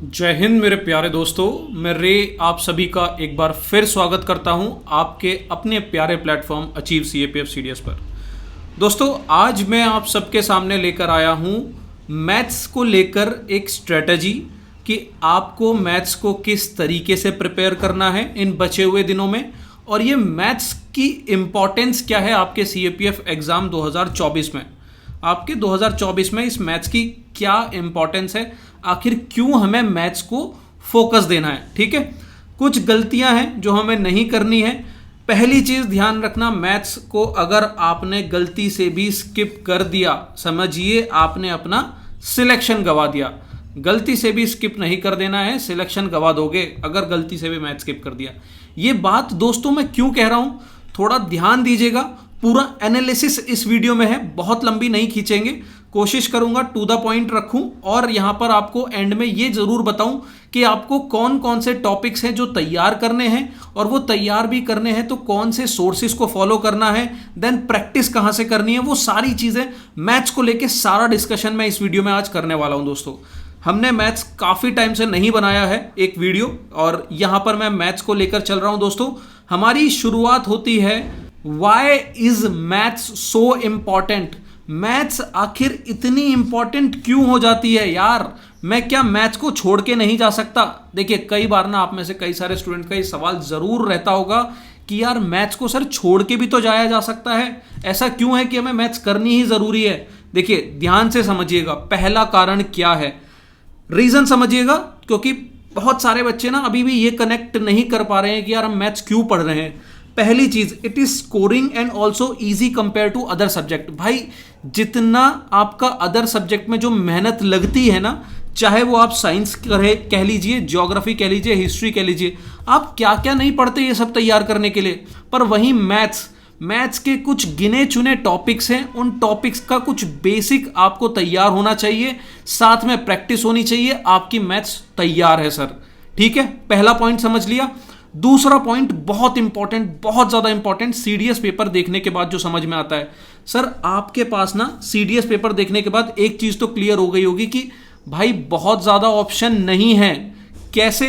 जय हिंद मेरे प्यारे दोस्तों। मैं रे आप सभी का एक बार फिर स्वागत करता हूं आपके अपने प्यारे प्लेटफॉर्म अचीव सीएपीएफ सीडीएस पर। दोस्तों आज मैं आप सबके सामने लेकर आया हूं मैथ्स को लेकर एक स्ट्रेटजी कि आपको मैथ्स को किस तरीके से प्रिपेयर करना है इन बचे हुए दिनों में, और ये मैथ्स की इम्पोर्टेंस क्या है आपके सीएपीएफ एग्ज़ाम 2024 में। आपके 2024 में इस मैथ्स की क्या इंपॉर्टेंस है, आखिर क्यों हमें मैथ्स को फोकस देना है। ठीक है, कुछ गलतियां हैं जो हमें नहीं करनी है। पहली चीज ध्यान रखना, मैथ्स को अगर आपने गलती से भी स्किप कर दिया, समझिए आपने अपना सिलेक्शन गवा दिया। गलती से भी स्किप नहीं कर देना है, सिलेक्शन गवा दोगे अगर गलती से भी मैथ स्किप कर दिया। ये बात दोस्तों मैं क्यों कह रहा हूं, थोड़ा ध्यान दीजिएगा। पूरा एनालिसिस इस वीडियो में है, बहुत लंबी नहीं खींचेंगे, कोशिश करूंगा टू द पॉइंट रखूं, और यहां पर आपको एंड में ये जरूर बताऊं कि आपको कौन कौन से टॉपिक्स हैं जो तैयार करने हैं, और वो तैयार भी करने हैं तो कौन से सोर्सेज को फॉलो करना है, देन प्रैक्टिस कहां से करनी है। वो सारी चीजें मैथ्स को लेके सारा डिस्कशन मैं इस वीडियो में आज करने वाला हूं। दोस्तों हमने मैथ्स काफी टाइम से नहीं बनाया है एक वीडियो, और यहां पर मैं मैथ्स को लेकर चल रहा हूं। दोस्तों हमारी शुरुआत होती है why is maths so important. Maths आखिर इतनी इंपॉर्टेंट क्यों हो जाती है यार, मैं क्या मैथ्स को छोड़ के नहीं जा सकता। देखिए कई बार ना आप में से कई सारे स्टूडेंट का ये सवाल जरूर रहता होगा कि यार मैथ्स को सर छोड़ के भी तो जाया जा सकता है, ऐसा क्यों है कि हमें मैथ्स करनी ही जरूरी है। देखिए ध्यान से समझिएगा, पहला कारण क्या है, रीजन समझिएगा, क्योंकि बहुत सारे बच्चे ना अभी भी ये कनेक्ट नहीं कर पा रहे हैं कि यार हम मैथ्स क्यों पढ़ रहे हैं। पहली चीज, it is scoring and also easy compare to other subject. भाई जितना आपका अदर सब्जेक्ट में जो मेहनत लगती है ना, चाहे वो आप साइंस कह लीजिए, ज्योग्राफी कह लीजिए, हिस्ट्री कह लीजिए, आप क्या क्या नहीं पढ़ते ये सब तैयार करने के लिए, पर वहीं मैथ्स के कुछ गिने चुने टॉपिक्स हैं, उन टॉपिक्स का कुछ बेसिक आपको तैयार होना चाहिए, साथ में प्रैक्टिस होनी चाहिए, आपकी मैथ्स तैयार है सर। ठीक है, पहला पॉइंट समझ लिया। दूसरा पॉइंट बहुत इंपॉर्टेंट, बहुत ज्यादा इंपॉर्टेंट, सीडीएस पेपर देखने के बाद जो समझ में आता है सर, आपके पास ना सीडीएस पेपर देखने के बाद एक चीज तो क्लियर हो गई होगी कि भाई बहुत ज्यादा ऑप्शन नहीं है। कैसे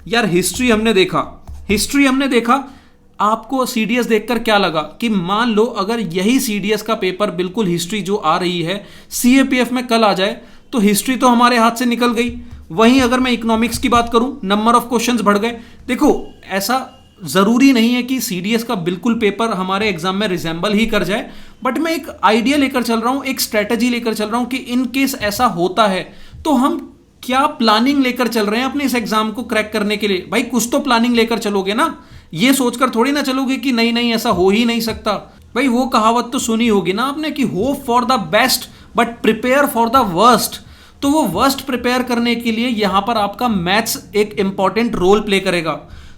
यार, हिस्ट्री हमने देखा, आपको सीडीएस देखकर क्या लगा कि मान लो अगर यही सीडीएस का पेपर बिल्कुल हिस्ट्री जो आ रही है सीएपीएफ में कल आ जाए, तो हिस्ट्री तो हमारे हाथ से निकल गई। वहीं अगर मैं इकोनॉमिक्स की बात करूं, नंबर ऑफ क्वेश्चंस बढ़ गए। देखो ऐसा जरूरी नहीं है कि सीडीएस का बिल्कुल पेपर हमारे एग्जाम में रिजेंबल ही कर जाए, बट मैं एक आइडिया लेकर चल रहा हूं, एक स्ट्रेटेजी लेकर चल रहा हूं कि इन केस ऐसा होता है तो हम क्या प्लानिंग लेकर चल रहे हैं अपने इस एग्जाम को क्रैक करने के लिए। भाई कुछ तो प्लानिंग लेकर चलोगे ना, ये सोचकर थोड़ी ना चलोगे कि नहीं नहीं ऐसा हो ही नहीं सकता। भाई वो कहावत तो सुनी होगी ना आपने कि hope for the best but prepare for the worst. तो वो वर्स्ट प्रिपेयर करने के लिए यहां पर आपका मैथ्स एक इंपॉर्टेंट रोल प्ले करेगा।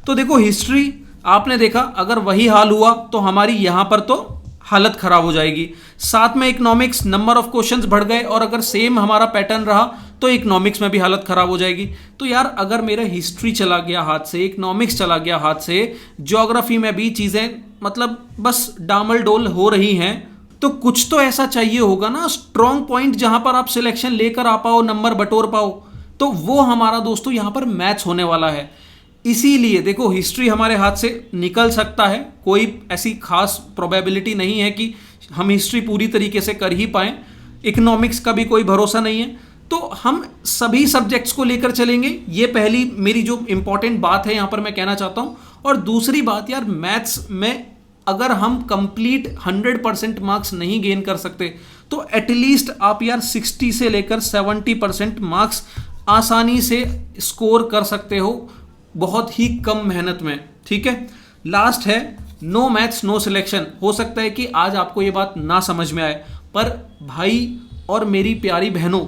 तो देखो हिस्ट्री आपने देखा, अगर वही हाल हुआ तो हमारी यहां पर तो हालत खराब हो जाएगी। साथ में इकोनॉमिक्स, नंबर ऑफ क्वेश्चंस बढ़ गए, और अगर सेम हमारा पैटर्न रहा तो इकोनॉमिक्स में भी हालत खराब हो जाएगी। तो यार अगर मेरा हिस्ट्री चला गया हाथ से, इकोनॉमिक्स चला गया हाथ से, ज्योग्राफी में भी चीजें मतलब बस डामल डोल हो रही हैं, तो कुछ तो ऐसा चाहिए होगा ना स्ट्रॉन्ग पॉइंट जहां पर आप सिलेक्शन लेकर आ पाओ, नंबर बटोर पाओ। तो वो हमारा दोस्तों यहां पर मैथ्स होने वाला है। इसीलिए देखो हिस्ट्री हमारे हाथ से निकल सकता है, कोई ऐसी खास प्रोबेबिलिटी नहीं है कि हम हिस्ट्री पूरी तरीके से कर ही पाएं। इकोनॉमिक्स का भी कोई भरोसा नहीं है, तो हम सभी सब्जेक्ट्स को लेकर चलेंगे। ये पहली मेरी जो इंपॉर्टेंट बात है यहां पर मैं कहना चाहता हूं। और दूसरी बात यार, मैथ्स में अगर हम कंप्लीट 100% मार्क्स नहीं गेन कर सकते तो एटलीस्ट आप यार 60 से लेकर 70% मार्क्स आसानी से स्कोर कर सकते हो, बहुत ही कम मेहनत में। ठीक है, लास्ट है नो मैथ्स नो सिलेक्शन। हो सकता है कि आज आपको ये बात ना समझ में आए, पर भाई और मेरी प्यारी बहनों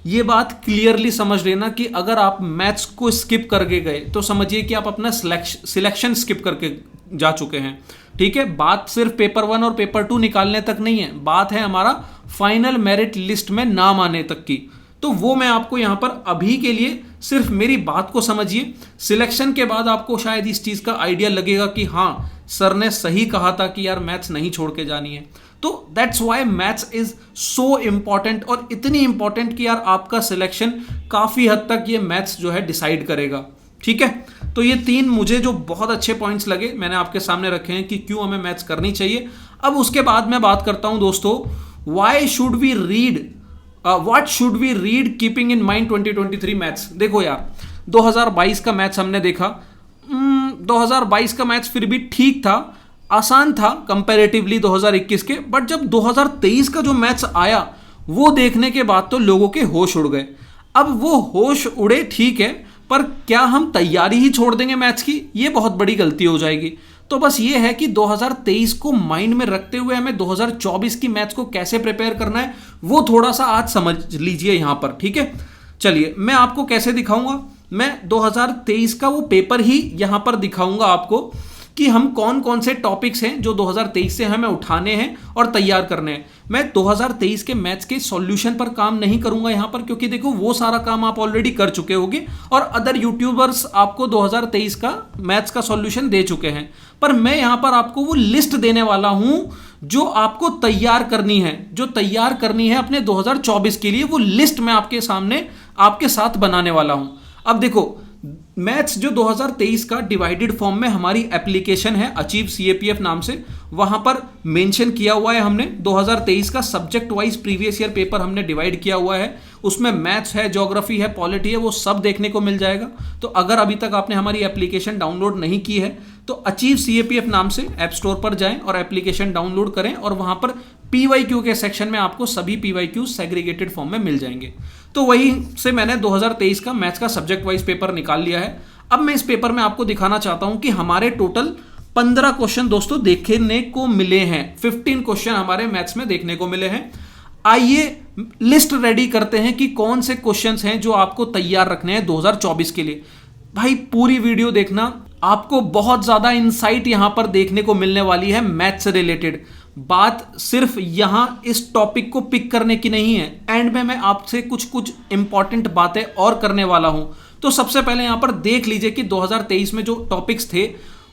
ये बात क्लियरली समझ लेना कि अगर आप मैथ्स को स्किप करके गए तो समझिए कि आप अपना सिलेक्शन स्किप करके जा चुके हैं। ठीक है, बात सिर्फ पेपर 1 और पेपर 2 निकालने तक नहीं है, बात है हमारा फाइनल मेरिट लिस्ट में नाम आने तक की। तो वो मैं आपको यहां पर अभी के लिए सिर्फ मेरी बात को समझिए। सिलेक्शन के बाद आपको शायद इस चीज का आइडिया लगेगा कि हाँ सर ने सही कहा था कि यार मैथ्स नहीं छोड़ के जानी है। तो that's why maths is so important, और इतनी इंपॉर्टेंट कि यार आपका सिलेक्शन काफी हद तक ये मैथ्स जो है डिसाइड करेगा। ठीक है, तो ये 3 मुझे जो बहुत अच्छे पॉइंट्स लगे मैंने आपके सामने रखे हैं कि क्यों हमें मैथ्स करनी चाहिए। अब उसके बाद मैं बात करता हूं दोस्तों, why should we read, what should we read keeping in mind 2023 maths. देखो यार 2022 का मैथ्स हमने देखा, 2022 का मैथ्स फिर भी ठीक था, आसान था कंपैरेटिवली 2021 के, बट जब 2023 का जो मैथ्स आया वो देखने के बाद तो लोगों के होश उड़ गए। अब वो होश उड़े ठीक है, पर क्या हम तैयारी ही छोड़ देंगे मैथ्स की? ये बहुत बड़ी गलती हो जाएगी। तो बस ये है कि 2023 को माइंड में रखते हुए हमें 2024 की मैथ्स को कैसे प्रिपेयर करना है वो थोड़ा सा आज समझ लीजिए यहां पर। ठीक है, चलिए मैं आपको कैसे दिखाऊंगा, मैं 2023 का वो पेपर ही यहां पर दिखाऊंगा आपको कि हम कौन कौन से टॉपिक्स हैं जो 2023 से हमें उठाने हैं और तैयार करने हैं। मैं 2023 के मैथ्स के सॉल्यूशन पर काम नहीं करूंगा यहां पर, क्योंकि देखो वो सारा काम आप ऑलरेडी कर चुके होंगे और अदर यूट्यूबर्स आपको 2023 का मैथ्स का सॉल्यूशन दे चुके हैं। पर मैं यहां पर आपको वो लिस्ट देने वाला हूं जो आपको तैयार करनी है, जो तैयार करनी है अपने 2024 के लिए, वो लिस्ट मैं आपके सामने आपके साथ बनाने वाला हूं। अब देखो मैथ्स जो 2023 का डिवाइडेड फॉर्म में हमारी एप्लीकेशन है अचीव सीएपीएफ नाम से, वहां पर मेंशन किया हुआ है हमने 2023 का subject wise previous year paper हमने डिवाइड किया हुआ है। उसमें मैथ्स है, ज्योग्राफी है, पॉलिटी है, वो सब देखने को मिल जाएगा। तो अगर अभी तक आपने हमारी एप्लीकेशन डाउनलोड नहीं की है तो अचीव सीएपीएफ नाम से ऐप स्टोर पर जाएं और एप्लीकेशन डाउनलोड करें, और वहां पर पीवाईक्यू के सेक्शन में आपको सभी पीवाईक्यू सेग्रीगेटेड फॉर्म में मिल जाएंगे। तो वहीं से मैंने 2023 का मैथ्स का सब्जेक्ट वाइज पेपर निकाल लिया है। अब मैं इस पेपर में आपको दिखाना चाहता हूं कि हमारे टोटल 15 क्वेश्चन दोस्तों देखने को मिले हैं, 15 क्वेश्चन हमारे मैथ्स में देखने को मिले हैं। आइए लिस्ट रेडी करते हैं कि कौन से क्वेश्चंस हैं जो आपको तैयार रखने हैं 2024 के लिए। भाई पूरी वीडियो देखना, आपको बहुत ज्यादा इंसाइट यहां पर देखने को मिलने वाली है मैथ्स से रिलेटेड। बात सिर्फ यहां इस टॉपिक को पिक करने की नहीं है, एंड में मैं आपसे कुछ कुछ इंपॉर्टेंट बातें और करने वाला हूं। तो सबसे पहले यहां पर देख लीजिए कि 2023 में जो टॉपिक्स थे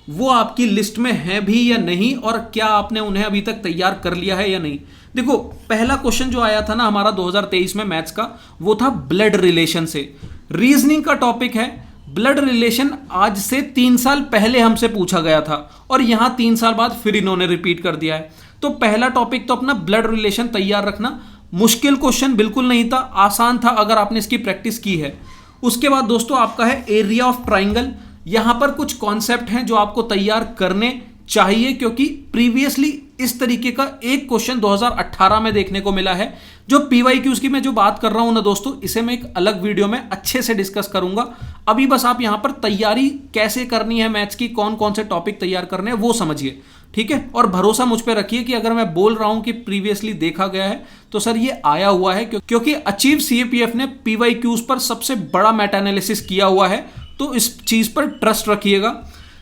वो आपकी लिस्ट में है भी या नहीं, और क्या आपने उन्हें अभी तक तैयार कर लिया है या नहीं। देखो पहला क्वेश्चन जो आया था ना हमारा 2023 में मैथ्स का, वो था ब्लड रिलेशन से। रीजनिंग का टॉपिक है ब्लड रिलेशन। आज से 3 साल पहले हमसे पूछा गया था और यहां 3 साल बाद फिर इन्होंने रिपीट कर दिया है। तो पहला टॉपिक तो अपना ब्लड रिलेशन तैयार रखना। मुश्किल क्वेश्चन बिल्कुल नहीं था, आसान था अगर आपने इसकी प्रैक्टिस की है। उसके बाद दोस्तों आपका है एरिया ऑफ ट्राइंगल। यहां पर कुछ कॉन्सेप्ट हैं जो आपको तैयार करने चाहिए, क्योंकि प्रीवियसली इस तरीके का एक क्वेश्चन 2018 में देखने को मिला है। जो पीवाईक्यूज की मैं जो बात कर रहा हूं ना दोस्तों, इसे मैं एक अलग वीडियो में अच्छे से डिस्कस करूंगा। अभी बस आप यहां पर तैयारी कैसे करनी है मैथ्स की, कौन कौन से टॉपिक तैयार करने हैं वो समझिए, ठीक है। और भरोसा मुझ पर रखिए कि अगर मैं बोल रहा हूं कि प्रीवियसली देखा गया है तो सर ये आया हुआ है, क्योंकि अचीव सीएपीएफ ने पीवाईक्यूज पर सबसे बड़ा मेटा एनालिसिस किया हुआ है। तो इस चीज पर ट्रस्ट रखिएगा।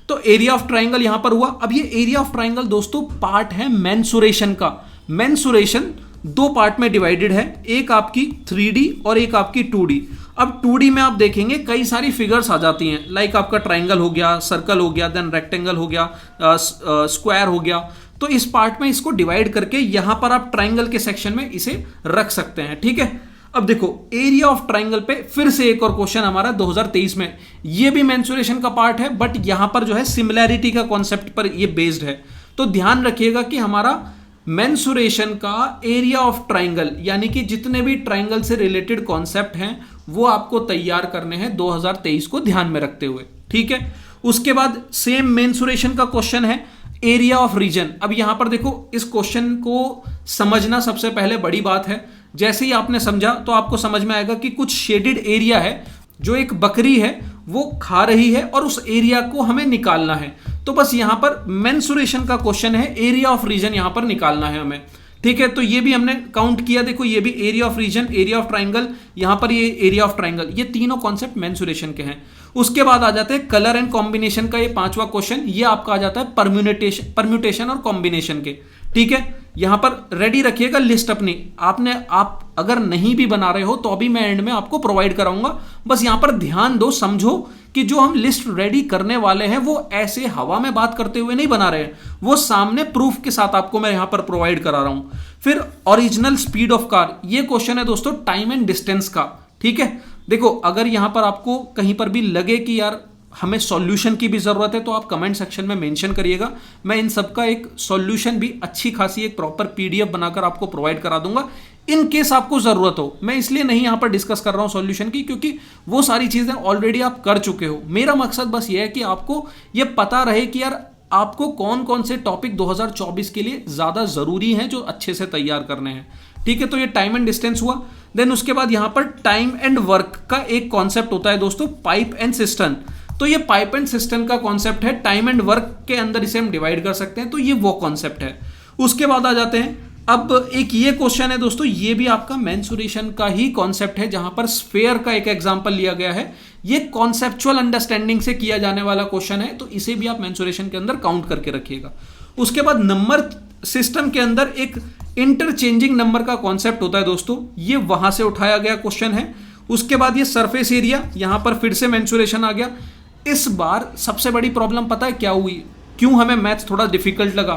तो एरिया ऑफ ट्राइंगल यहां पर हुआ। अब ये एरिया ऑफ ट्राइंगल दोस्तों पार्ट है मेंसुरेशन का। मेंसुरेशन 2 पार्ट में डिवाइडेड है, एक आपकी 3D और एक आपकी 2D। अब 2D में आप देखेंगे कई सारी फिगर्स आ जाती हैं, लाइक आपका ट्राइंगल हो गया, सर्कल हो गया, देन रेक्टेंगल हो गया, स्क्वायर हो गया। तो इस पार्ट में इसको डिवाइड करके यहां पर आप ट्राइंगल के सेक्शन में इसे रख सकते हैं, ठीक है। अब देखो एरिया ऑफ ट्राइंगल पे फिर से एक और क्वेश्चन हमारा 2023 में, ये भी मेंसुरेशन का पार्ट है, बट यहां पर जो है सिमिलैरिटी का कॉन्सेप्ट पर ये बेस्ड है। तो ध्यान रखिएगा कि हमारा मेंसुरेशन का एरिया ऑफ ट्राइंगल, यानी कि जितने भी ट्राइंगल से रिलेटेड कॉन्सेप्ट हैं वो आपको तैयार करने हैं 2023 को ध्यान में रखते हुए, ठीक है। उसके बाद सेम मेंसुरेशन का क्वेश्चन है एरिया ऑफ रीजन। अब यहां पर देखो इस क्वेश्चन को समझना सबसे पहले बड़ी बात है। जैसे ही आपने समझा तो आपको समझ में आएगा कि कुछ शेडेड एरिया है जो एक बकरी है वो खा रही है और उस एरिया को हमें निकालना है। तो बस यहां पर मेंसुरेशन का क्वेश्चन है, एरिया ऑफ रीजन यहां पर निकालना है हमें, ठीक है। तो ये भी हमने काउंट किया, देखो ये भी area of region, area of triangle, यहां पर ये एरिया ऑफ ट्राइंगल, ये तीनों कॉन्सेप्ट मेंसुरेशन के हैं। उसके बाद आ जाते हैं कलर एंड कॉम्बिनेशन का ये 5वां क्वेश्चन, ये आपका आ जाता है परम्यूटेशन और कॉम्बिनेशन के, ठीक है। यहां पर रेडी रखिएगा लिस्ट अपनी। आप अगर नहीं भी बना रहे हो तो अभी मैं एंड में आपको प्रोवाइड कराऊंगा। बस यहां पर ध्यान दो, समझो कि जो हम लिस्ट रेडी करने वाले हैं वो ऐसे हवा में बात करते हुए नहीं बना रहे हैं, वो सामने प्रूफ के साथ आपको मैं यहां पर प्रोवाइड करा रहा हूं। फिर ओरिजिनल स्पीड ऑफ कार, ये क्वेश्चन है दोस्तों टाइम एंड डिस्टेंस का। ठीक है, देखो अगर यहां पर आपको कहीं पर भी लगे कि यार हमें सॉल्यूशन की भी जरूरत है तो आप कमेंट सेक्शन में मेंशन करिएगा। मैं इन सब का एक सॉल्यूशन भी अच्छी खासी एक प्रॉपर पीडीएफ बनाकर आपको प्रोवाइड करा दूंगा इन केस आपको जरूरत हो। मैं इसलिए नहीं यहां पर डिस्कस कर रहा हूं सॉल्यूशन की, क्योंकि वो सारी चीजें ऑलरेडी आप कर चुके हो। मेरा मकसद बस ये है कि आपको ये पता रहे कि यार आपको कौन कौन से टॉपिक 2024 के लिए ज्यादा जरूरी हैं जो अच्छे से तैयार करने हैं। ठीक है, तो ये टाइम एंड डिस्टेंस हुआ। देन उसके बाद यहां पर टाइम एंड वर्क का एक कॉन्सेप्ट होता है दोस्तों, पाइप एंड सिस्टम। तो ये पाइप एंड सिस्टम का कॉन्सेप्ट है, टाइम एंड वर्क के अंदर इसे हम डिवाइड कर सकते हैं, तो ये वो कॉन्सेप्ट है। उसके बाद आ जाते हैं, अब एक ये क्वेश्चन है दोस्तों, ये भी आपका मेंसुरेशन का ही कॉन्सेप्ट है, जहां पर स्फेयर का एक एग्जांपल लिया गया है। ये कॉन्सेप्चुअल अंडरस्टैंडिंग से किया जाने वाला क्वेश्चन है, तो इसे भी आप मेंसुरेशन के अंदर काउंट करके रखिएगा। उसके बाद नंबर सिस्टम के अंदर एक इंटरचेंजिंग नंबर का कॉन्सेप्ट होता है दोस्तों, ये वहां से उठाया गया क्वेश्चन है। उसके बाद ये सरफेस एरिया, यहां पर फिर से मेंसुरेशन आ गया। इस बार सबसे बड़ी प्रॉब्लम पता है क्या हुई, क्यों हमें मैथ्स थोड़ा डिफिकल्ट लगा?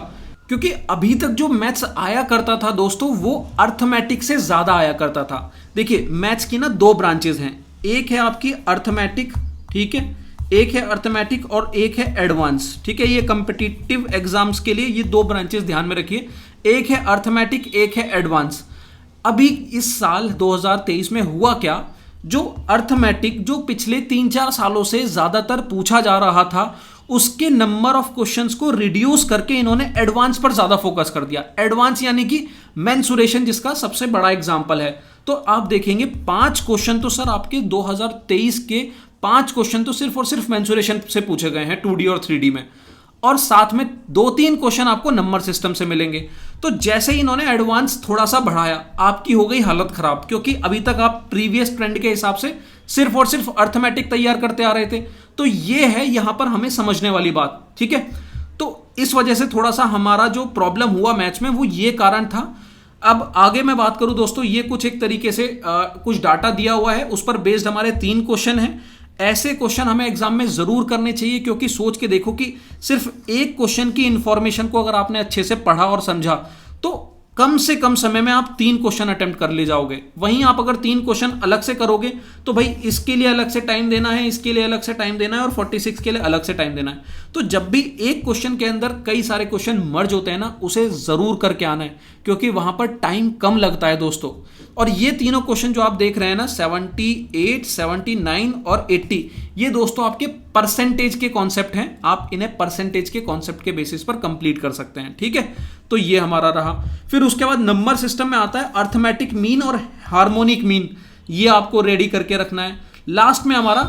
क्योंकि अभी तक जो मैथ्स आया करता था दोस्तों वो अर्थमेटिक से ज्यादा आया करता था। देखिए मैथ्स की ना दो ब्रांचेस हैं, एक है आपकी अर्थमेटिक, ठीक है, एक है अर्थमेटिक और एक है एडवांस। ठीक है, ये कॉम्पिटिटिव एग्जाम्स के लिए ये दो ब्रांचेस ध्यान में रखिए, एक है अर्थमेटिक, एक है एडवांस। अभी इस साल 2023 में हुआ क्या, जो अर्थमेटिक जो पिछले 3-4 सालों से ज्यादातर पूछा जा रहा था उसके नंबर ऑफ क्वेश्चंस को रिड्यूस करके इन्होंने एडवांस पर ज्यादा फोकस कर दिया। एडवांस यानी कि मेंसुरेशन, जिसका सबसे बड़ा एग्जांपल है। तो आप देखेंगे 5 क्वेश्चन तो सर आपके 2023 के 5 क्वेश्चन तो सिर्फ और सिर्फ मेंसुरेशन से पूछे गए हैं 2D और 3D में, और साथ में 2-3 क्वेश्चन आपको नंबर सिस्टम से मिलेंगे। तो जैसे ही इन्होंने एडवांस थोड़ा सा बढ़ाया, आपकी हो गई हालत खराब, क्योंकि अभी तक आप प्रीवियस ट्रेंड के हिसाब से सिर्फ और सिर्फ अर्थमेटिक तैयार करते आ रहे थे। तो ये है यहां पर हमें समझने वाली बात। ठीक है, तो इस वजह से थोड़ा सा हमारा जो प्रॉब्लम हुआ मैथ्स में वो ये कारण था। अब आगे मैं बात करूं दोस्तों, ये कुछ एक तरीके से कुछ डाटा दिया हुआ है, उस पर बेस्ड हमारे 3 क्वेश्चन हैं। ऐसे क्वेश्चन हमें एग्जाम में जरूर करने चाहिए, क्योंकि सोच के देखो कि सिर्फ एक क्वेश्चन की इंफॉर्मेशन को अगर आपने अच्छे से पढ़ा और समझा तो कम से कम समय में आप 3 क्वेश्चन अटेम्प्ट कर ले जाओगे। वहीं आप अगर 3 क्वेश्चन अलग से करोगे तो भाई इसके लिए अलग से टाइम देना है, इसके लिए अलग से टाइम देना है और 46 के लिए अलग से टाइम देना है। तो जब भी एक क्वेश्चन के अंदर कई सारे क्वेश्चन मर्ज होते हैं ना, उसे जरूर करके आना है, क्योंकि वहां पर टाइम कम लगता है दोस्तों। और ये तीनों क्वेश्चन जो आप देख रहे हैं ना, 78, 79 और 80, ये दोस्तों आपके परसेंटेज के कॉन्सेप्ट हैं। आप इन्हें परसेंटेज के कॉन्सेप्ट के बेसिस पर कंप्लीट कर सकते हैं। ठीक है, तो ये हमारा रहा। फिर उसके बाद नंबर सिस्टम में आता है अर्थमेटिक मीन और हार्मोनिक मीन, ये आपको रेडी करके रखना है। लास्ट में हमारा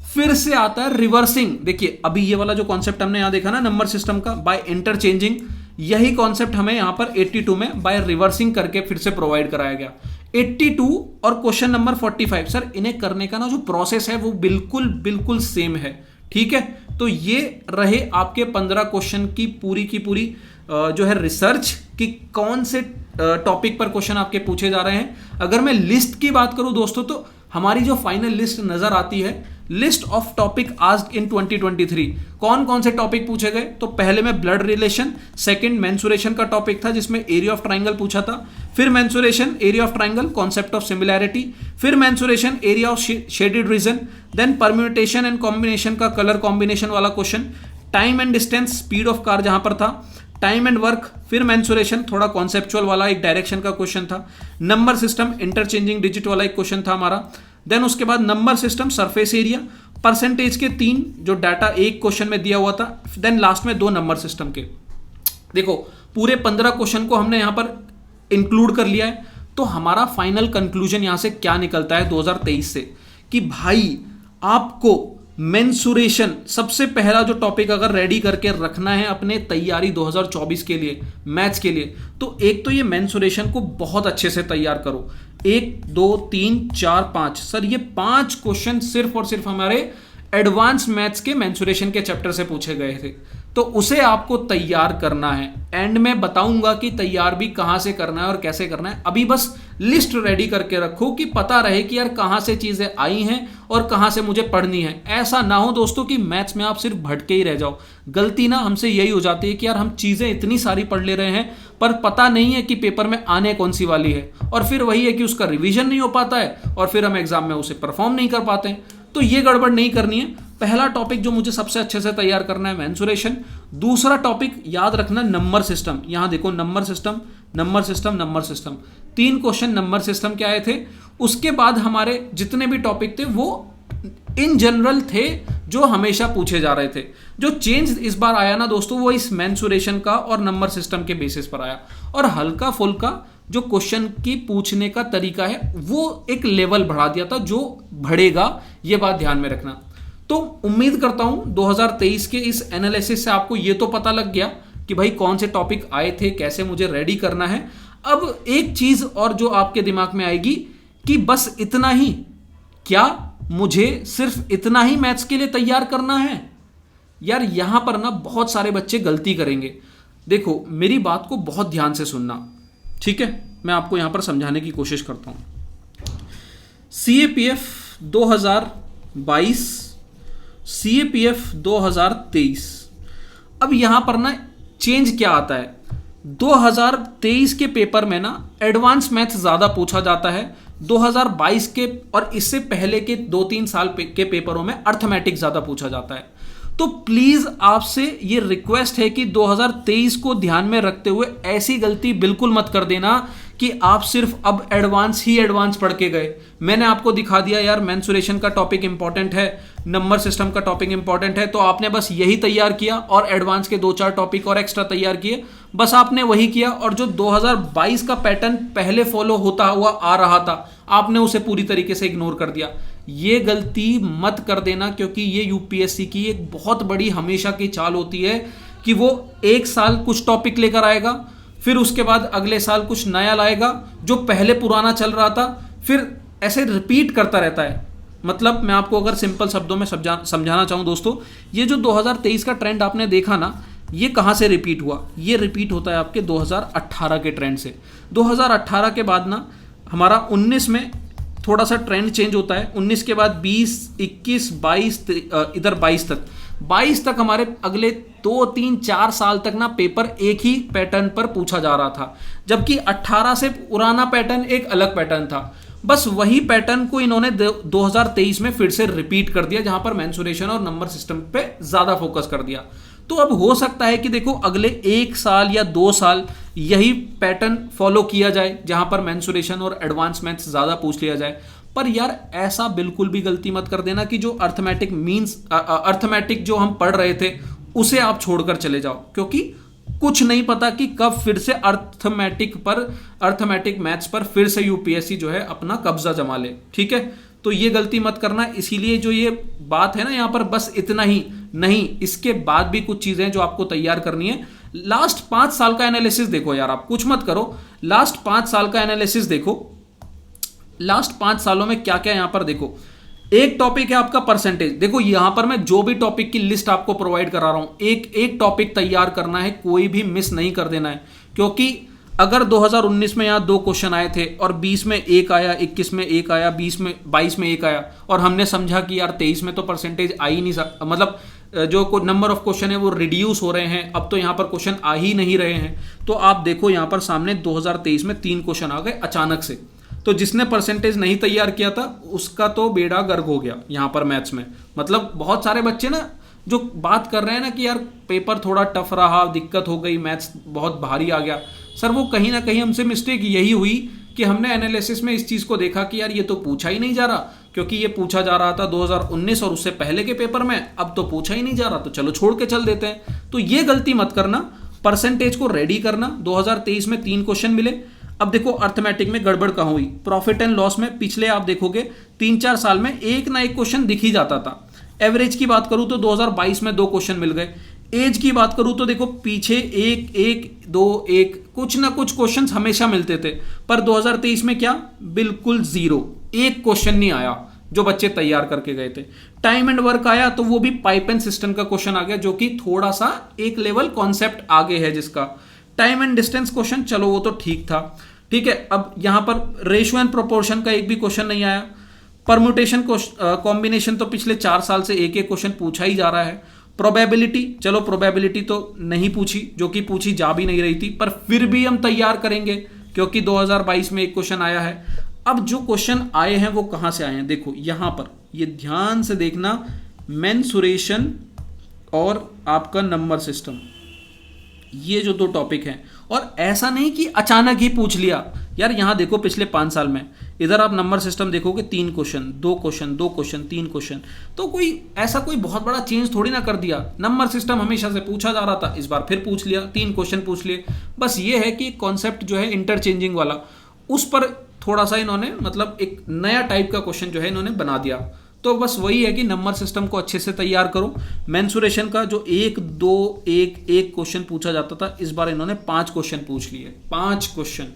फिर से आता है रिवर्सिंग। देखिए अभी ये वाला जो कॉन्सेप्ट हमने यहां देखा ना नंबर सिस्टम का, बाय इंटरचेंजिंग, यही कॉन्सेप्ट हमें यहां पर 82 में बाय रिवर्सिंग करके फिर से प्रोवाइड कराया गया। 82 और क्वेश्चन नंबर 45, सर इन्हें करने का ना जो प्रोसेस है वो बिल्कुल बिल्कुल सेम है। ठीक है, तो ये रहे आपके 15 क्वेश्चन की पूरी जो है रिसर्च कि कौन से टॉपिक पर क्वेश्चन आपके पूछे जा रहे हैं। अगर मैं लिस्ट की बात करूं दोस्तों, तो हमारी जो फाइनल लिस्ट नजर आती है, list of topic asked in 2023, कौन कौन से टॉपिक पूछे गए। तो पहले में ब्लड रिलेशन, सेकंड मेंसुरेशन का टॉपिक था जिसमें एरिया ऑफ ट्राइंगल पूछा था, फिर mensuration area of triangle concept of similarity, फिर mensuration area of shaded region, then permutation and combination का कलर कॉम्बिनेशन वाला question, time and distance speed of car जहां पर था, टाइम एंड वर्क, फिर मेंसुरेशन थोड़ा कॉन्सेप्चुअल वाला एक डायरेक्शन का क्वेश्चन था, नंबर सिस्टम इंटरचेंजिंग डिजिट वाला एक क्वेश्चन था हमारा, देन उसके बाद number system surface area, percentage के 3 जो डाटा एक क्वेश्चन में दिया हुआ था, देन लास्ट में 2 नंबर सिस्टम के। देखो पूरे 15 क्वेश्चन को हमने यहां पर इंक्लूड कर लिया है। तो हमारा फाइनल कंक्लूजन यहां से क्या निकलता है 2023 से, कि भाई आपको मेंसुरेशन सबसे पहला जो टॉपिक अगर रेडी करके रखना है अपने तैयारी 2024 के लिए मैथ्स के लिए, तो एक तो ये मेंसुरेशन को बहुत अच्छे से तैयार करो। 1, 2, 3, 4, 5, सर ये 5 क्वेश्चन सिर्फ और सिर्फ हमारे एडवांस मैथ्स के मेंसुरेशन के चैप्टर से पूछे गए थे। तो उसे आपको तैयार करना है। एंड में बताऊंगा कि तैयार भी कहां से करना है और कैसे करना है। अभी बस लिस्ट रेडी करके रखो कि पता रहे कि यार कहां से चीजें आई हैं और कहां से मुझे पढ़नी है। ऐसा ना हो दोस्तों कि मैथ्स में आप सिर्फ भटके ही रह जाओ। गलती ना हमसे यही हो जाती है कि यार हम चीजें इतनी सारी पढ़ ले रहे हैं पर पता नहीं है कि पेपर में आने कौन सी वाली है, और फिर वही है कि उसका रिवीजन नहीं हो पाता है और फिर हम एग्जाम में उसे परफॉर्म नहीं कर पाते हैं। तो ये गड़बड़ नहीं करनी है। पहला टॉपिक जो मुझे सबसे अच्छे से तैयार करना है मेंसुरेशन। दूसरा टॉपिक याद रखना नंबर सिस्टम। यहां देखो number system, number system, number system, 3 question number system के आए थे। उसके बाद हमारे जितने भी टॉपिक थे वो इन जनरल थे जो हमेशा पूछे जा रहे थे। जो चेंज इस बार आया ना दोस्तों वो इस मेंसुरेशन का और नंबर सिस्टम के बेसिस पर आया, और हल्का फुल्का जो क्वेश्चन की पूछने का तरीका है वो एक लेवल बढ़ा दिया था, जो बढ़ेगा ये बात ध्यान में रखना। तो उम्मीद करता हूं 2023 के इस एनालिसिस से आपको ये तो पता लग गया कि भाई कौन से टॉपिक आए थे, कैसे मुझे रेडी करना है। अब एक चीज और जो आपके दिमाग में आएगी कि बस इतना ही, क्या मुझे सिर्फ इतना ही मैथ्स के लिए तैयार करना है? यार यहां पर ना बहुत सारे बच्चे गलती करेंगे। देखो मेरी बात को बहुत ध्यान से सुनना, ठीक है? मैं आपको यहां पर समझाने की कोशिश करता हूं। CAPF 2022, CAPF 2023। अब यहां पर ना चेंज क्या आता है, 2023 के पेपर में ना एडवांस मैथ्स ज्यादा पूछा जाता है। 2022 के और इससे पहले के 2-3 साल के पेपरों में अर्थमेटिक ज्यादा पूछा जाता है। तो प्लीज आपसे ये रिक्वेस्ट है कि 2023 को ध्यान में रखते हुए ऐसी गलती बिल्कुल मत कर देना कि आप सिर्फ अब एडवांस ही एडवांस पढ़ के गए। मैंने आपको दिखा दिया यार मेंसुरेशन का टॉपिक इंपॉर्टेंट है, नंबर सिस्टम का टॉपिक इंपॉर्टेंट है, तो आपने बस यही तैयार किया और एडवांस के 2-4 टॉपिक और एक्स्ट्रा तैयार किए, बस आपने वही किया। और जो 2022 का पैटर्न पहले फॉलो होता हुआ आ रहा था आपने उसे पूरी तरीके से इग्नोर कर दिया। ये गलती मत कर देना, क्योंकि ये यूपीएससी की एक बहुत बड़ी हमेशा की चाल होती है कि वो एक साल कुछ टॉपिक लेकर आएगा, फिर उसके बाद अगले साल कुछ नया लाएगा जो पहले पुराना चल रहा था, फिर ऐसे रिपीट करता रहता है। मतलब मैं आपको अगर सिंपल शब्दों में समझाना चाहूं दोस्तों, ये जो 2023 का ट्रेंड आपने देखा ना, ये कहां से रिपीट हुआ? ये रिपीट होता है आपके 2018 के ट्रेंड से। 2018 के बाद ना हमारा 19 में थोड़ा सा ट्रेंड चेंज होता है, 19 के बाद 20, 21, 22, इधर 22 तक हमारे अगले 2, 3, 4 साल तक ना पेपर एक ही पैटर्न पर पूछा जा रहा था, जबकि 18 से पुराना पैटर्न एक अलग पैटर्न था। बस वही पैटर्न को इन्होंने 2023 में फिर से रिपीट कर दिया, जहां पर मेंसुरेशन और नंबर सिस्टम पे ज्यादा फोकस कर दिया। तो अब हो सकता है कि देखो अगले 1 साल या 2 साल यही पैटर्न फॉलो किया जाए, जहां पर मेंसुरेशन और एडवांस मैथ्स ज्यादा पूछ लिया जाए। पर यार ऐसा बिल्कुल भी गलती मत कर देना कि जो अर्थमेटिक जो हम पढ़ रहे थे उसे आप छोड़कर चले जाओ, क्योंकि कुछ नहीं पता कि कब फिर से अर्थमेटिक मैथ्स पर फिर से यूपीएससी जो है अपना कब्जा जमा ले। ठीक है, तो ये गलती मत करना। इसीलिए जो ये बात है ना यहाँ पर, बस इतना ही नहीं, इसके बाद भी कुछ चीजें जो आपको तैयार करनी है। लास्ट 5 साल का एनालिसिस देखो यार, आप कुछ मत करो, लास्ट 5 साल का एनालिसिस देखो। लास्ट 5 सालों में क्या क्या यहां पर देखो। एक टॉपिक है आपका परसेंटेज। देखो यहां पर मैं जो भी टॉपिक की लिस्ट आपको प्रोवाइड करा रहा हूं, एक एक टॉपिक तैयार करना है, कोई भी मिस नहीं कर देना है। क्योंकि अगर 2019 में यहां 2 क्वेश्चन आए थे और 20 में 1 आया, 21 में 1 आया, 22 में 1 आया, और हमने समझा कि यार 23 में तो परसेंटेज आ ही नहीं सकता, मतलब जो नंबर ऑफ क्वेश्चन है वो रिड्यूस हो रहे हैं, अब तो यहां पर क्वेश्चन आ ही नहीं रहे हैं। तो आप देखो यहां पर सामने 2023 में 3 क्वेश्चन आ गए अचानक से। तो जिसने परसेंटेज नहीं तैयार किया था उसका तो बेड़ा गर्क हो गया यहां पर मैथ्स में। मतलब बहुत सारे बच्चे ना जो बात कर रहे हैं ना कि यार पेपर थोड़ा टफ रहा, दिक्कत हो गई, मैथ्स बहुत भारी आ गया, सर वो कहीं ना कहीं हमसे मिस्टेक यही हुई कि हमने एनालिसिस में इस चीज को देखा कि यार ये तो पूछा ही नहीं जा रहा, क्योंकि ये पूछा जा रहा था 2019 और उससे पहले के पेपर में, अब तो पूछा ही नहीं जा रहा, तो चलो छोड़ के चल देते हैं। तो ये गलती मत करना, परसेंटेज को रेडी करना। 2023 में 3 क्वेश्चन मिले। अब देखो अर्थमेटिक में गड़बड़ कहां हुई, प्रॉफिट एंड लॉस में पिछले आप देखोगे 3-4 साल में एक ना एक क्वेश्चन दिख ही जाता था। एवरेज की बात करूं तो 2022 में 2 क्वेश्चन मिल गए। एज की बात करूं तो देखो पीछे 1, 2, 1 कुछ ना कुछ क्वेश्चंस हमेशा मिलते थे, पर 2023 में क्या, बिल्कुल 0, एक क्वेश्चन नहीं आया। जो बच्चे तैयार करके गए थे। टाइम एंड वर्क आया तो वो भी पाइप एंड सिस्टम का क्वेश्चन आ गया, जो कि थोड़ा सा एक लेवल कॉन्सेप्ट आगे है जिसका। टाइम एंड डिस्टेंस क्वेश्चन चलो वो तो ठीक था, ठीक है। अब यहां पर रेशियो एंड प्रोपोर्शन का एक भी क्वेश्चन नहीं आया। परम्यूटेशन कॉम्बिनेशन तो पिछले 4 साल से एक एक क्वेश्चन पूछा ही जा रहा है। प्रोबेबिलिटी, चलो प्रोबेबिलिटी तो नहीं पूछी, जो कि पूछी जा भी नहीं रही थी, पर फिर भी हम तैयार करेंगे क्योंकि 2022 में एक क्वेश्चन आया है। अब जो क्वेश्चन आए हैं वो कहां से आए हैं, देखो यहां पर, ये ध्यान से देखना, मेंसुरेशन और आपका नंबर सिस्टम, ये जो 2 टॉपिक हैं। और ऐसा नहीं कि अचानक ही पूछ लिया यार, यहां देखो पिछले 5 साल में, इधर आप नंबर सिस्टम देखोगे 3 क्वेश्चन, 2 क्वेश्चन, 2 क्वेश्चन, 3 क्वेश्चन, तो कोई ऐसा कोई बहुत बड़ा चेंज थोड़ी ना कर दिया। नंबर सिस्टम हमेशा से पूछा जा रहा था, इस बार फिर पूछ लिया, 3 क्वेश्चन पूछ लिए। बस ये है कि कॉन्सेप्ट जो है इंटरचेंजिंग वाला, उस पर थोड़ा सा इन्होंने मतलब एक नया टाइप का क्वेश्चन जो है इन्होंने बना दिया। तो बस वही है कि नंबर सिस्टम को अच्छे से तैयार करो। मेंसुरेशन का जो 1 2 1 1 क्वेश्चन पूछा जाता था, इस बार इन्होंने 5 क्वेश्चन पूछ लिए, 5 क्वेश्चन।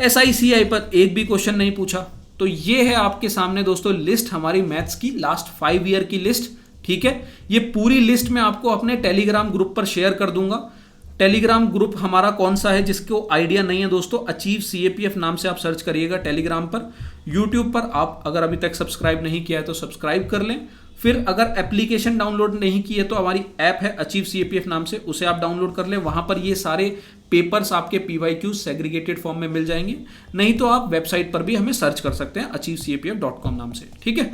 SICI पर एक भी क्वेश्चन नहीं पूछा। तो ये है आपके सामने दोस्तों लिस्ट, हमारी मैथ्स की लास्ट 5 ईयर की लिस्ट, ठीक है। ये पूरी लिस्ट मैं आपको अपने टेलीग्राम ग्रुप पर शेयर कर दूंगा। टेलीग्राम ग्रुप हमारा कौन सा है, जिसको आइडिया नहीं है दोस्तों, अचीव CAPF नाम से आप सर्च करिएगा टेलीग्राम पर। यूट्यूब पर आप अगर अभी तक सब्सक्राइब नहीं किया है तो सब्सक्राइब कर लें। फिर अगर एप्लीकेशन डाउनलोड नहीं की है तो हमारी ऐप है अचीव CAPF नाम से, उसे आप डाउनलोड कर लें। वहां पर ये सारे पेपर्स आपके PYQ सेग्रीगेटेड फॉर्म में मिल जाएंगे। नहीं तो आप वेबसाइट पर भी हमें सर्च कर सकते हैं achievecapf.com नाम से, ठीक है।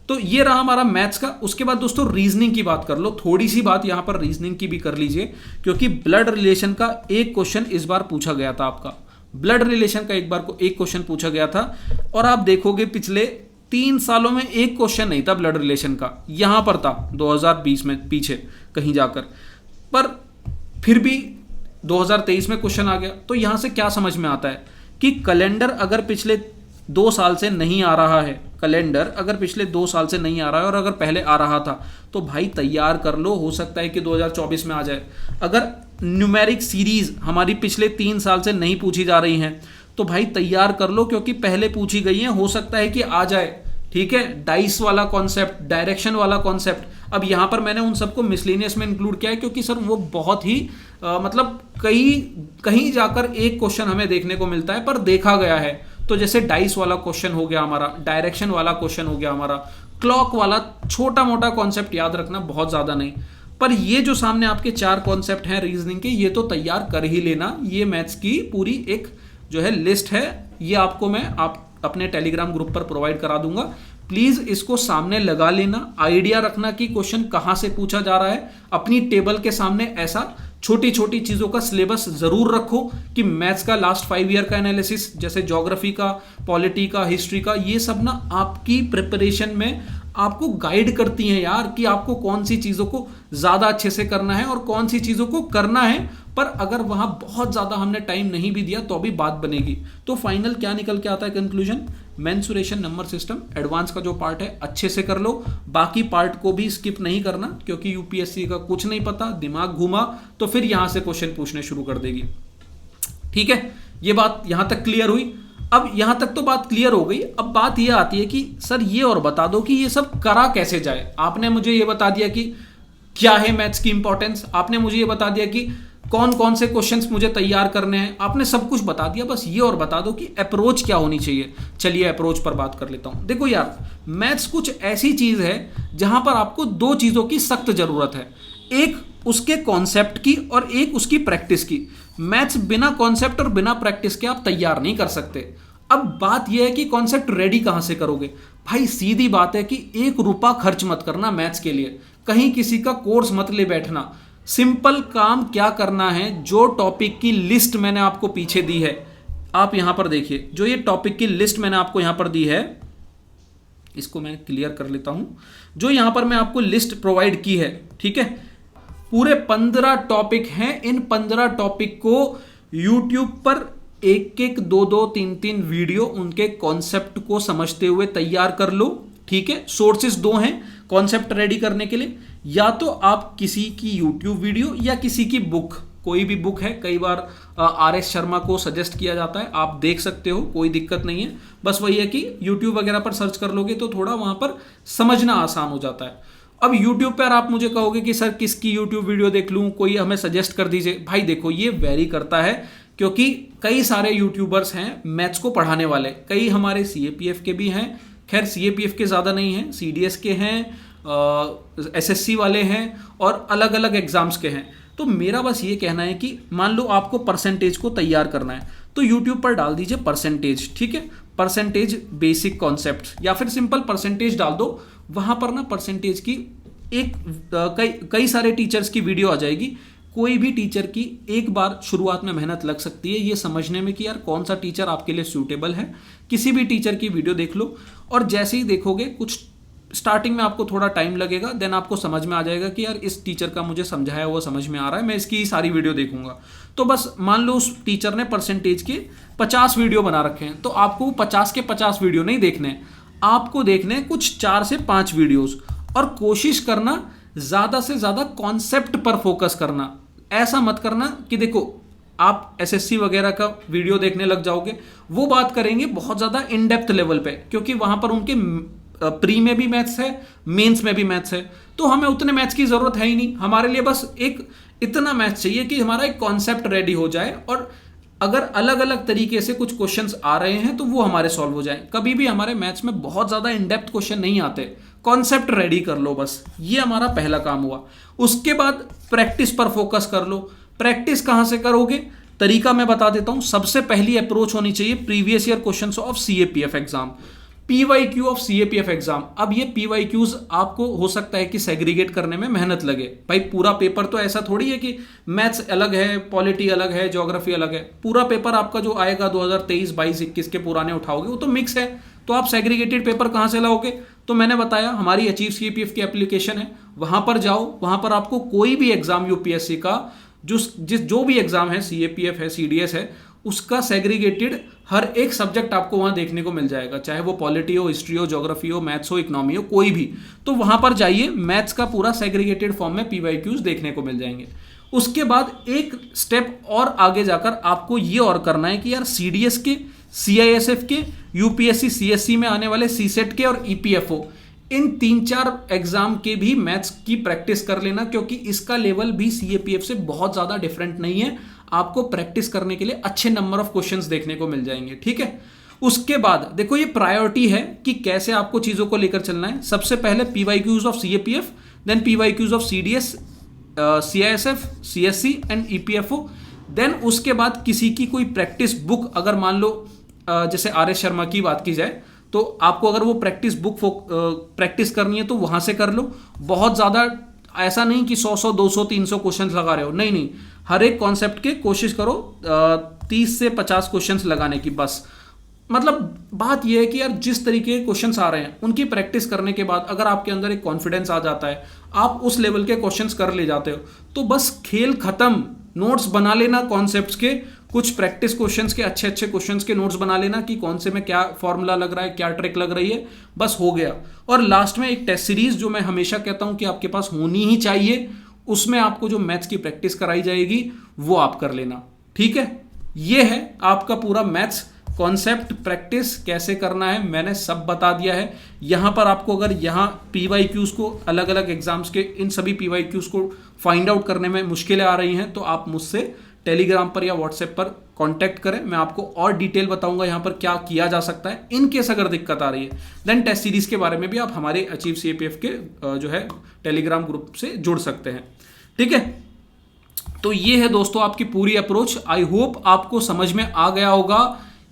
तो ये रहा हमारा मैथ्स का। उसके बाद दोस्तों रीजनिंग की बात कर लो, थोड़ी सी बात यहां पर रीजनिंग की भी कर लीजिए, क्योंकि ब्लड रिलेशन का एक क्वेश्चन इस बार पूछा गया था आपका। ब्लड रिलेशन का एक क्वेश्चन पूछा गया था, और आप देखोगे पिछले 3 सालों में एक क्वेश्चन नहीं था ब्लड रिलेशन का। यहां पर था 2020 में पीछे कहीं जाकर, पर फिर भी 2023 में क्वेश्चन आ गया। तो यहां से क्या समझ में आता है कि कैलेंडर अगर पिछले 2 साल से नहीं आ रहा है, कैलेंडर अगर पिछले 2 साल से नहीं आ रहा है, और अगर पहले आ रहा था तो भाई तैयार कर लो, हो सकता है कि 2024 में आ जाए। अगर न्यूमेरिक सीरीज हमारी पिछले 3 साल से नहीं पूछी जा रही हैं तो भाई तैयार कर लो, क्योंकि पहले पूछी गई हैं, हो सकता है कि आ जाए, ठीक है। डाइस वाला कॉन्सेप्ट, डायरेक्शन वाला कॉन्सेप्ट। अब यहां पर मैंने उन सबको मिसलेनियस में इंक्लूड किया है, क्योंकि सर वो बहुत ही मतलब कहीं जाकर एक क्वेश्चन हमें देखने को मिलता है पर देखा गया है। तो जैसे डाइस वाला क्वेश्चन हो गया हमारा, डायरेक्शन वाला क्वेश्चन हो गया हमारा, क्लॉक वाला छोटा मोटा कॉन्सेप्ट याद रखना, बहुत ज्यादा नहीं। पर ये जो सामने आपके 4 कॉन्सेप्ट हैं रीजनिंग के, ये तो तैयार कर ही लेना। ये मैथ्स की पूरी एक जो है लिस्ट है, ये आपको मैं अपने टेलीग्राम ग्रुप पर प्रोवाइड करा दूंगा। प्लीज इसको सामने लगा लेना, आइडिया रखना कि क्वेश्चन कहां से पूछा जा रहा है। अपनी टेबल के सामने ऐसा छोटी छोटी चीजों का सिलेबस जरूर रखो कि मैथ्स का लास्ट 5 ईयर का एनालिसिस, जैसे ज्योग्राफी का, पॉलिटी का, हिस्ट्री का, ये सब ना आपकी प्रिपरेशन में आपको गाइड करती हैं यार, कि आपको कौन सी चीजों को ज्यादा अच्छे से करना है और कौन सी चीजों को करना है। पर अगर वहां बहुत ज्यादा हमने टाइम नहीं भी दिया तो भी बात बनेगी। तो फाइनल क्या निकल के आता है conclusion, mensuration, number system, advance का जो पार्ट है अच्छे से कर लो, बाकी पार्ट को भी स्किप नहीं करना, क्योंकि यूपीएससी का कुछ नहीं पता, दिमाग घूमा तो फिर यहां से क्वेश्चन पूछने शुरू कर देगी, ठीक है। ये बात यहां तक क्लियर हुई। अब यहां तक तो बात क्लियर हो गई। अब बात यह आती है कि सर ये और बता दो कि ये सब करा कैसे जाए। आपने मुझे ये बता दिया कि क्या है मैथ्स की इंपॉर्टेंस, आपने मुझे ये बता दिया कि कौन कौन से क्वेश्चंस मुझे तैयार करने हैं, आपने सब कुछ बता दिया। बस ये और बता दो कि अप्रोच क्या होनी चाहिए। चलिए अप्रोच पर बात कर लेता हूं। देखो यार, मैथ्स कुछ ऐसी चीज है जहां पर आपको 2 चीजों की सख्त जरूरत है, एक उसके कॉन्सेप्ट की और एक उसकी प्रैक्टिस की। मैथ्स बिना कॉन्सेप्ट और बिना प्रैक्टिस के आप तैयार नहीं कर सकते। अब बात यह है कि कॉन्सेप्ट रेडी कहां से करोगे। भाई सीधी बात है कि 1 रुपया खर्च मत करना मैथ्स के लिए, कहीं किसी का कोर्स मत ले बैठना। सिंपल काम क्या करना है, जो टॉपिक की लिस्ट मैंने आपको पीछे दी है, आप यहां पर देखिए, जो ये टॉपिक की लिस्ट मैंने आपको यहां पर दी है, इसको मैं क्लियर कर लेता हूं। जो यहां पर मैं आपको लिस्ट प्रोवाइड की है, ठीक है, पूरे 15 टॉपिक हैं। इन 15 टॉपिक को YouTube पर 1-1, 2-2, 3-3 वीडियो उनके कॉन्सेप्ट को समझते हुए तैयार कर लो, ठीक है। सोर्सेस 2 हैं कॉन्सेप्ट रेडी करने के लिए, या तो आप किसी की YouTube वीडियो या किसी की बुक कोई भी बुक है, कई बार RS शर्मा को सजेस्ट किया जाता है, आप देख सकते हो, कोई दिक्कत नहीं है। बस वही है कि यूट्यूब वगैरह पर सर्च कर लोगे तो थोड़ा वहां पर समझना आसान हो जाता है। अब यूट्यूब पर आप मुझे कहोगे कि सर किसकी यूट्यूब वीडियो देख लूँ, कोई हमें सजेस्ट कर दीजिए। भाई देखो, ये वेरी करता है, क्योंकि कई सारे यूट्यूबर्स हैं मैथ्स को पढ़ाने वाले, कई हमारे CAPF के भी हैं, खैर CAPF के ज़्यादा नहीं हैं, CDS के हैं, SSC वाले हैं और अलग अलग एग्जाम्स के हैं। तो मेरा बस ये कहना है कि मान लो आपको परसेंटेज को तैयार करना है तो यूट्यूब पर डाल दीजिए परसेंटेज, ठीक है, परसेंटेज बेसिक कॉन्सेप्ट, या फिर सिंपल परसेंटेज डाल दो। वहां पर ना परसेंटेज की कई सारे टीचर्स की वीडियो आ जाएगी। कोई भी टीचर की एक बार शुरुआत में मेहनत लग सकती है ये समझने में कि यार कौन सा टीचर आपके लिए सूटेबल है। किसी भी टीचर की वीडियो देख लो और जैसे ही देखोगे, कुछ स्टार्टिंग में आपको थोड़ा टाइम लगेगा, देन आपको समझ में आ जाएगा कि यार इस टीचर का मुझे समझाया हुआ समझ में आ रहा है, मैं इसकी सारी वीडियो देखूंगा। तो बस मान लो उस टीचर ने परसेंटेज के 50 वीडियो बना रखे हैं, तो आपको 50 के 50 वीडियो नहीं देखने हैं, आपको देखने हैं कुछ 4 से 5 वीडियोस, और कोशिश करना ज्यादा से ज्यादा कॉन्सेप्ट पर फोकस करना। ऐसा मत करना कि देखो आप SSC वगैरह का वीडियो देखने लग जाओगे, वो बात करेंगे बहुत ज्यादा इन डेप्थ लेवल पे, क्योंकि वहां पर उनके प्री में भी मैथ्स है, मेंस में भी मैथ्स है, तो हमें उतने मैथ्स की जरूरत है ही नहीं। हमारे लिए बस एक इतना मैथ्स चाहिए कि हमारा एक कॉन्सेप्ट रेडी हो जाए, और अगर अलग अलग तरीके से कुछ क्वेश्चंस आ रहे हैं तो वो हमारे सॉल्व हो जाएं। कभी भी हमारे मैथ्स में बहुत ज्यादा इन डेप्थ क्वेश्चन नहीं आते, कॉन्सेप्ट रेडी कर लो, बस ये हमारा पहला काम हुआ। उसके बाद प्रैक्टिस पर फोकस कर लो। प्रैक्टिस कहां से करोगे, तरीका मैं बता देता हूं। सबसे पहली अप्रोच होनी चाहिए previous year questions of CAPF exam, PYQ of CAPF exam. अब ये PYQs आपको हो सकता है कि सेग्रीगेट करने में मेहनत लगे, भाई पूरा पेपर तो ऐसा थोड़ी है कि मैथ्स अलग है, पॉलिटी अलग है, ज्योग्राफी अलग है। पूरा पेपर आपका जो आएगा 2023, 22, 21 के पुराने उठाओगे वो तो मिक्स है, तो आप सेग्रीगेटेड पेपर कहां से लाओगे। तो मैंने बताया हमारी अचीव CAPF की एप्लीकेशन है, वहां पर जाओ, वहां पर आपको कोई भी एग्जाम UPSC का जो भी एग्जाम है, CAPF है, CDS है, उसका सेग्रीगेटेड हर एक सब्जेक्ट आपको वहां देखने को मिल जाएगा, चाहे वो पॉलिटी हो, हिस्ट्री हो, ज्योग्राफी हो, मैथ्स हो, इकोनॉमी हो, कोई भी। तो वहां पर जाइए, मैथ्स का पूरा सेग्रीगेटेड फॉर्म में PYQs देखने को मिल जाएंगे। उसके बाद एक स्टेप और आगे जाकर आपको ये और करना है कि यार CDS के, CISF के, UPSC CSC में आने वाले CSET के और EPFO, इन 3-4 एग्जाम के भी मैथ्स की प्रैक्टिस कर लेना, क्योंकि इसका लेवल भी CAPF से बहुत ज्यादा डिफरेंट नहीं है। आपको प्रैक्टिस करने के लिए अच्छे नंबर ऑफ क्वेश्चंस देखने को मिल जाएंगे, ठीक है। उसके बाद देखो ये प्रायोरिटी है कि कैसे आपको चीजों को लेकर चलना है। सबसे पहले PYQs of CAPF, then PYQs of CDS, CISF, CSC and EPFO, then उसके बाद किसी की कोई प्रैक्टिस बुक, अगर मान लो जैसे RS शर्मा की बात की जाए, तो आपको अगर वो प्रैक्टिस बुक प्रैक्टिस करनी है तो वहां से कर लो। बहुत ज्यादा ऐसा नहीं कि 100, 200, 300 क्वेश्चन लगा रहे हो, नहीं नहीं, हर एक कॉन्सेप्ट के कोशिश करो 30 से 50 क्वेश्चंस लगाने की। बस मतलब बात यह है कि यार जिस तरीके के क्वेश्चंस आ रहे हैं उनकी प्रैक्टिस करने के बाद अगर आपके अंदर एक कॉन्फिडेंस आ जाता है, आप उस लेवल के क्वेश्चंस कर ले जाते हो, तो बस खेल खत्म। नोट्स बना लेना कॉन्सेप्ट्स के, कुछ प्रैक्टिस क्वेश्चंस के, अच्छे अच्छे क्वेश्चंस के नोट्स बना लेना कि कौन से में क्या फॉर्मूला लग रहा है, क्या ट्रिक लग रही है, बस हो गया। और लास्ट में एक टेस्ट सीरीज जो मैं हमेशा कहता हूं कि आपके पास होनी ही चाहिए, उसमें आपको जो मैथ्स की प्रैक्टिस कराई जाएगी वो आप कर लेना, ठीक है। ये है आपका पूरा मैथ्स कॉन्सेप्ट प्रैक्टिस कैसे करना है, मैंने सब बता दिया है। यहां पर आपको अगर यहां PYQs को, अलग अलग एग्जाम्स के इन सभी PYQs को फाइंड आउट करने में मुश्किलें आ रही हैं तो आप मुझसे टेलीग्राम पर या व्हाट्सएप पर कांटेक्ट करें, मैं आपको और डिटेल बताऊंगा यहां पर क्या किया जा सकता है। इन केस अगर दिक्कत आ रही है देन टेस्ट सीरीज के बारे में भी आप हमारे अचीव CAPF के जो है टेलीग्राम ग्रुप से जुड़ सकते हैं, ठीक है। तो ये है दोस्तों आपकी पूरी अप्रोच। आई होप आपको समझ में आ गया होगा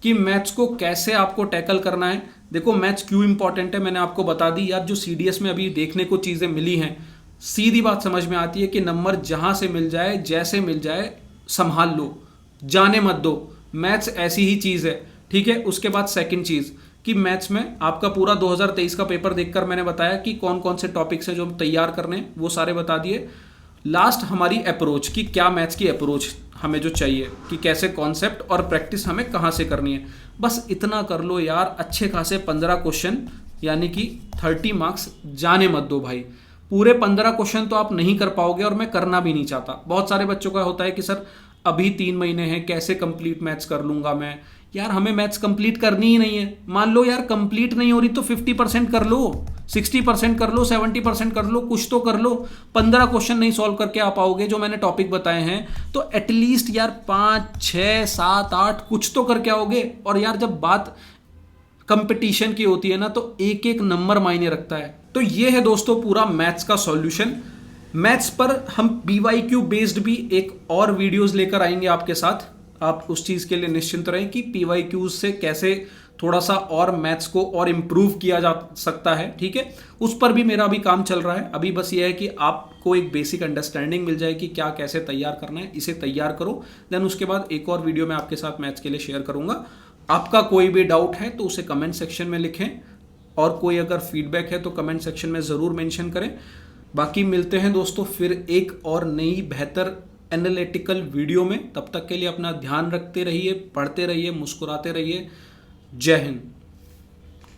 कि मैथ्स को कैसे आपको टैकल करना है। देखो मैथ्स क्यों इंपॉर्टेंट है मैंने आपको बता दी यार। जो CDS में अभी देखने को चीजें मिली हैं, सीधी बात समझ में आती है कि नंबर जहां से मिल जाए, जैसे मिल जाए, संभाल लो, जाने मत दो। मैथ्स ऐसी ही चीज है, ठीक है। उसके बाद सेकंड चीज कि मैथ्स में आपका पूरा 2023 का पेपर देखकर मैंने बताया कि कौन कौन से टॉपिक्स है जो तैयार करने, वो सारे बता दिए। लास्ट हमारी अप्रोच कि क्या मैथ्स की अप्रोच हमें जो चाहिए, कि कैसे कॉन्सेप्ट और प्रैक्टिस हमें कहां से करनी है, बस इतना कर लो यार। अच्छे खासे 15 क्वेश्चन यानी कि 30 मार्क्स जाने मत दो भाई। पूरे 15 क्वेश्चन तो आप नहीं कर पाओगे और मैं करना भी नहीं चाहता। बहुत सारे बच्चों का होता है कि सर अभी 3 महीने हैं, कैसे कंप्लीट मैथ्स कर लूंगा मैं। यार हमें मैथ्स कंप्लीट करनी ही नहीं है। मान लो यार कंप्लीट नहीं हो रही तो 50% कर लो, 60% कर लो, 70% कर लो, कुछ तो कर लो। 15 क्वेश्चन नहीं सॉल्व करके आ पाओगे जो मैंने टॉपिक बताए हैं, तो एटलीस्ट यार 5, 6, 7, 8 कुछ तो करके आओगे। और यार जब बात कंपटीशन की होती है ना, तो एक एक नंबर मायने रखता है। तो ये है दोस्तों पूरा मैथ्स का सॉल्यूशन। मैथ्स पर हम PYQ बेस्ड भी एक और वीडियोस लेकर आएंगे आपके साथ। आप उस चीज के लिए निश्चिंत रहें कि PYQ से कैसे थोड़ा सा और मैथ्स को और इम्प्रूव किया जा सकता है, ठीक है। उस पर भी मेरा अभी काम चल रहा है। अभी बस ये है कि आपको एक बेसिक अंडरस्टैंडिंग मिल जाए कि क्या कैसे तैयार करना है, इसे तैयार करो। देन उसके बाद एक और वीडियो मैं आपके साथ मैथ्स के लिए शेयर करूंगा। आपका कोई भी डाउट है तो उसे कमेंट सेक्शन में लिखें, और कोई अगर फीडबैक है तो कमेंट सेक्शन में ज़रूर मेंशन करें। बाकी मिलते हैं दोस्तों फिर एक और नई बेहतर एनालिटिकल वीडियो में। तब तक के लिए अपना ध्यान रखते रहिए, पढ़ते रहिए, मुस्कुराते रहिए। जय हिंद।